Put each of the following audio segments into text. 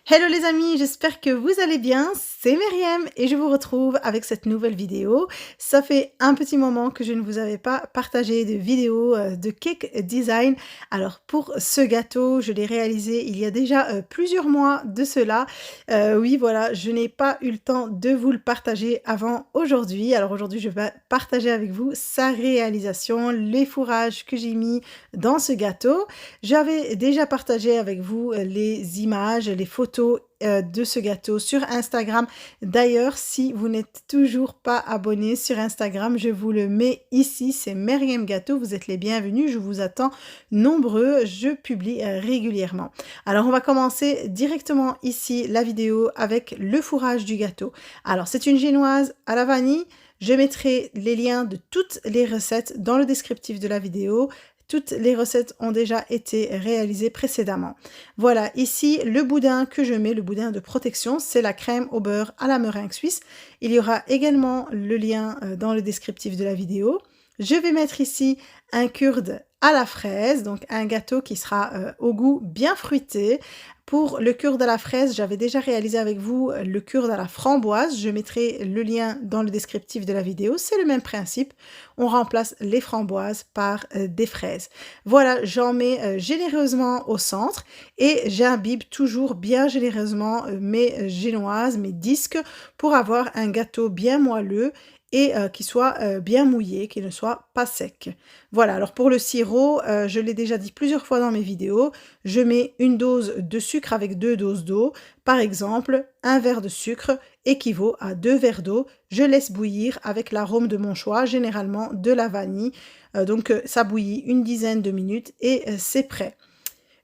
Hello les amis, j'espère que vous allez bien, c'est Myriam et je vous retrouve avec cette nouvelle vidéo. Ça fait un petit moment que je ne vous avais pas partagé de vidéo de cake design. Alors pour ce gâteau, je l'ai réalisé il y a déjà plusieurs mois de cela. Oui voilà, je n'ai pas eu le temps de vous le partager avant aujourd'hui. Alors aujourd'hui, je vais partager avec vous sa réalisation, les fourrages que j'ai mis dans ce gâteau. J'avais déjà partagé avec vous les images, les photos de ce gâteau sur Instagram. D'ailleurs, si vous n'êtes toujours pas abonné sur Instagram, je vous le mets ici, c'est Myriam Gâteau, vous êtes les bienvenus, je vous attends nombreux, je publie régulièrement. Alors on va commencer directement ici la vidéo avec le fourrage du gâteau. Alors c'est une génoise à la vanille. Je mettrai les liens de toutes les recettes dans le descriptif de la vidéo. Toutes les recettes ont déjà été réalisées précédemment. Voilà, ici, le boudin que je mets, le boudin de protection, c'est la crème au beurre à la meringue suisse. Il y aura également le lien dans le descriptif de la vidéo. Je vais mettre ici un kurde à la fraise, donc un gâteau qui sera au goût bien fruité. Pour le kurde à la fraise, j'avais déjà réalisé avec vous le kurde à la framboise. Je mettrai le lien dans le descriptif de la vidéo. C'est le même principe. On remplace les framboises par des fraises. Voilà, j'en mets généreusement au centre et j'imbibe toujours bien généreusement mes génoises, mes disques pour avoir un gâteau bien moelleux et qui soit bien mouillé, qui ne soit pas sec. Voilà, alors pour le sirop, je l'ai déjà dit plusieurs fois dans mes vidéos, je mets une dose de sucre avec 2 doses d'eau. Par exemple, un verre de sucre équivaut à 2 verres d'eau. Je laisse bouillir avec l'arôme de mon choix, généralement de la vanille. Donc ça bouillit une dizaine de minutes et c'est prêt.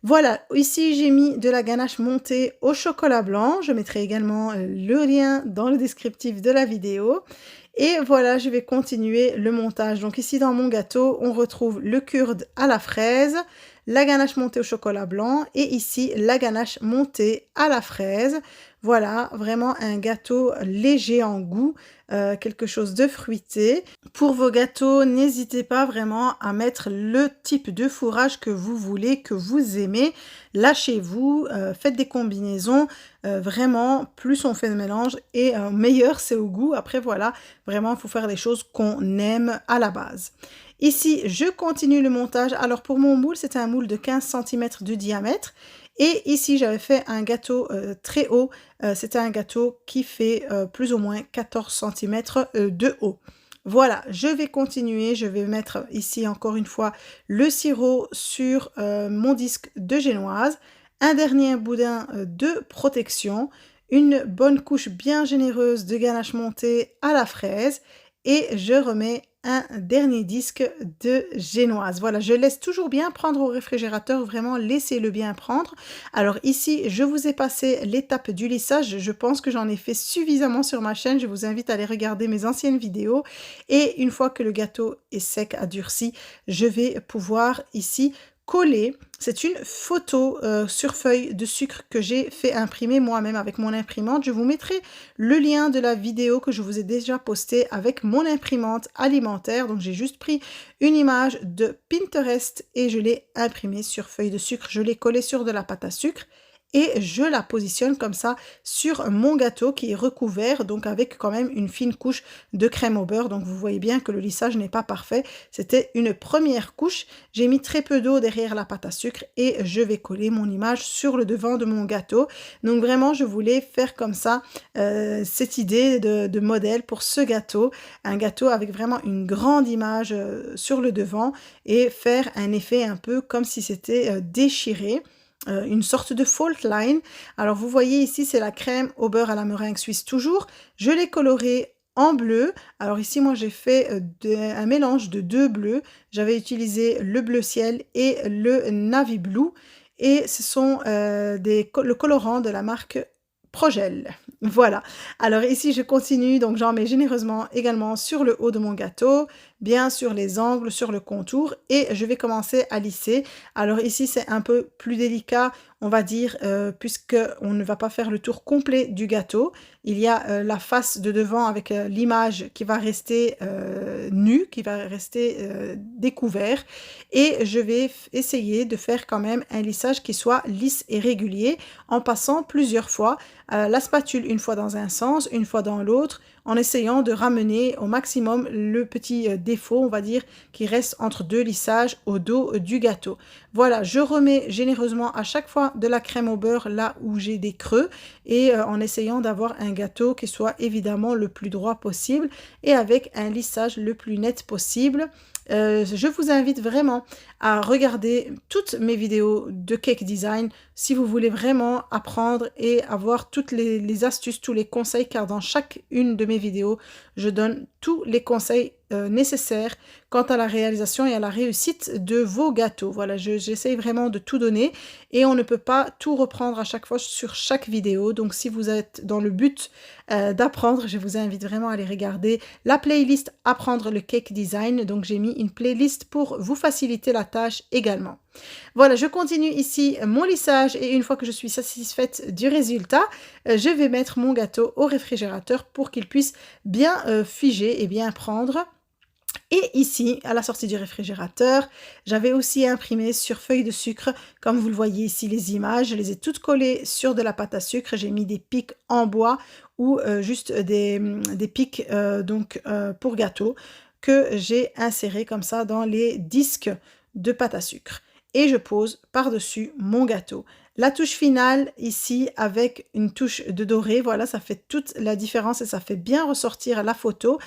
Voilà, ici j'ai mis de la ganache montée au chocolat blanc. Je mettrai également le lien dans le descriptif de la vidéo. Et voilà, je vais continuer le montage. Donc ici dans mon gâteau, on retrouve le kurde à la fraise, la ganache montée au chocolat blanc et ici la ganache montée à la fraise. Voilà, vraiment un gâteau léger en goût, quelque chose de fruité. Pour vos gâteaux, n'hésitez pas vraiment à mettre le type de fourrage que vous voulez, que vous aimez. Lâchez-vous, faites des combinaisons. Vraiment, plus on fait de mélange et meilleur c'est au goût. Après voilà, vraiment il faut faire des choses qu'on aime à la base. Ici, je continue le montage. Alors pour mon moule, c'était un moule de 15 cm de diamètre. Et ici, j'avais fait un gâteau très haut. C'était un gâteau qui fait plus ou moins 14 cm de haut. Voilà, je vais continuer. Je vais mettre ici encore une fois le sirop sur mon disque de génoise. Un dernier boudin de protection. Une bonne couche bien généreuse de ganache montée à la fraise. Et je remets un dernier disque de génoise. Voilà, je laisse toujours bien prendre au réfrigérateur, vraiment laissez-le bien prendre. Alors ici, je vous ai passé l'étape du lissage, je pense que j'en ai fait suffisamment sur ma chaîne, je vous invite à aller regarder mes anciennes vidéos et une fois que le gâteau est sec, a durci, je vais pouvoir ici coller. C'est une photo sur feuille de sucre que j'ai fait imprimer moi-même avec mon imprimante. Je vous mettrai le lien de la vidéo que je vous ai déjà postée avec mon imprimante alimentaire. Donc j'ai juste pris une image de Pinterest et je l'ai imprimée sur feuille de sucre. Je l'ai collée sur de la pâte à sucre et je la positionne comme ça sur mon gâteau qui est recouvert, donc avec quand même une fine couche de crème au beurre. Donc vous voyez bien que le lissage n'est pas parfait. C'était une première couche. J'ai mis très peu d'eau derrière la pâte à sucre et je vais coller mon image sur le devant de mon gâteau. Donc vraiment, je voulais faire comme ça cette idée de modèle pour ce gâteau. Un gâteau avec vraiment une grande image sur le devant et faire un effet un peu comme si c'était déchiré. Une sorte de fault line. Alors vous voyez ici, c'est la crème au beurre à la meringue suisse toujours. Je l'ai colorée en bleu. Alors ici, moi, j'ai fait un mélange de 2 bleus. J'avais utilisé le bleu ciel et le navy blue. Et ce sont le colorant de la marque Progel. Voilà. Alors ici, je continue. Donc, j'en mets généreusement également sur le haut de mon gâteau. bien sur les angles, sur le contour et je vais commencer à lisser. Alors ici, c'est un peu plus délicat, on va dire, puisque on ne va pas faire le tour complet du gâteau. Il y a la face de devant avec l'image qui va rester nue, qui va rester découvert et je vais essayer de faire quand même un lissage qui soit lisse et régulier en passant plusieurs fois la spatule une fois dans un sens, une fois dans l'autre, en essayant de ramener au maximum le petit défaut, on va dire, qui reste entre deux lissages au dos du gâteau. Voilà, je remets généreusement à chaque fois de la crème au beurre là où j'ai des creux et en essayant d'avoir un gâteau qui soit évidemment le plus droit possible et avec un lissage le plus net possible. Je vous invite vraiment à regarder toutes mes vidéos de cake design si vous voulez vraiment apprendre et avoir toutes les astuces, tous les conseils, car dans chacune de mes vidéos, je donne tous les conseils nécessaires quant à la réalisation et à la réussite de vos gâteaux. Voilà, j'essaye vraiment de tout donner et on ne peut pas tout reprendre à chaque fois sur chaque vidéo. Donc si vous êtes dans le but d'apprendre, je vous invite vraiment à aller regarder la playlist Apprendre le cake design. Donc j'ai mis une playlist pour vous faciliter la tâche également. Voilà, je continue ici mon lissage et une fois que je suis satisfaite du résultat, je vais mettre mon gâteau au réfrigérateur pour qu'il puisse bien figer et bien prendre. Et ici, à la sortie du réfrigérateur, j'avais aussi imprimé sur feuille de sucre, comme vous le voyez ici les images, je les ai toutes collées sur de la pâte à sucre, j'ai mis des pics en bois ou juste des pics pour gâteau que j'ai insérés comme ça dans les disques de pâte à sucre. Et je pose par-dessus mon gâteau. La touche finale ici avec une touche de doré, voilà, ça fait toute la différence et ça fait bien ressortir la photo.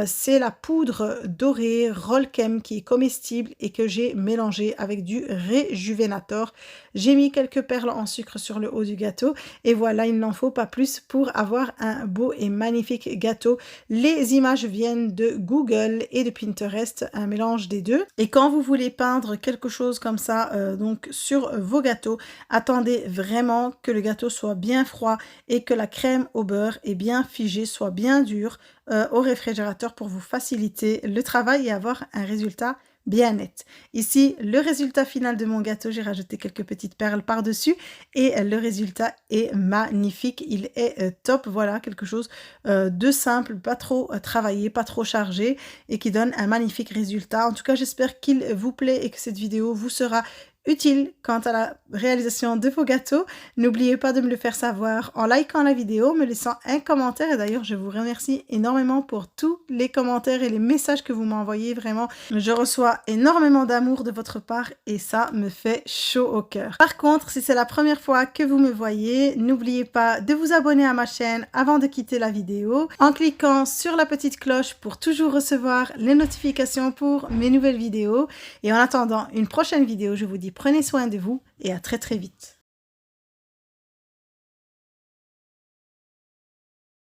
C'est la poudre dorée Roll'Chem qui est comestible et que j'ai mélangé avec du Réjuvénator. J'ai mis quelques perles en sucre sur le haut du gâteau et voilà, il n'en faut pas plus pour avoir un beau et magnifique gâteau. Les images viennent de Google et de Pinterest, un mélange des deux. Et quand vous voulez peindre quelque chose comme ça donc sur vos gâteaux, attendez vraiment que le gâteau soit bien froid et que la crème au beurre est bien figée, soit bien dure au réfrigérateur pour vous faciliter le travail et avoir un résultat bien net. Ici, le résultat final de mon gâteau, j'ai rajouté quelques petites perles par-dessus et le résultat est magnifique. Il est top, voilà, quelque chose de simple, pas trop travaillé, pas trop chargé et qui donne un magnifique résultat. En tout cas, j'espère qu'il vous plaît et que cette vidéo vous sera utile quant à la réalisation de vos gâteaux. N'oubliez pas de me le faire savoir en likant la vidéo, me laissant un commentaire et d'ailleurs je vous remercie énormément pour tous les commentaires et les messages que vous m'envoyez. Vraiment, je reçois énormément d'amour de votre part et ça me fait chaud au cœur. Par contre, si c'est la première fois que vous me voyez, n'oubliez pas de vous abonner à ma chaîne avant de quitter la vidéo en cliquant sur la petite cloche pour toujours recevoir les notifications pour mes nouvelles vidéos. Et en attendant une prochaine vidéo, je vous dis prenez soin de vous et à très vite.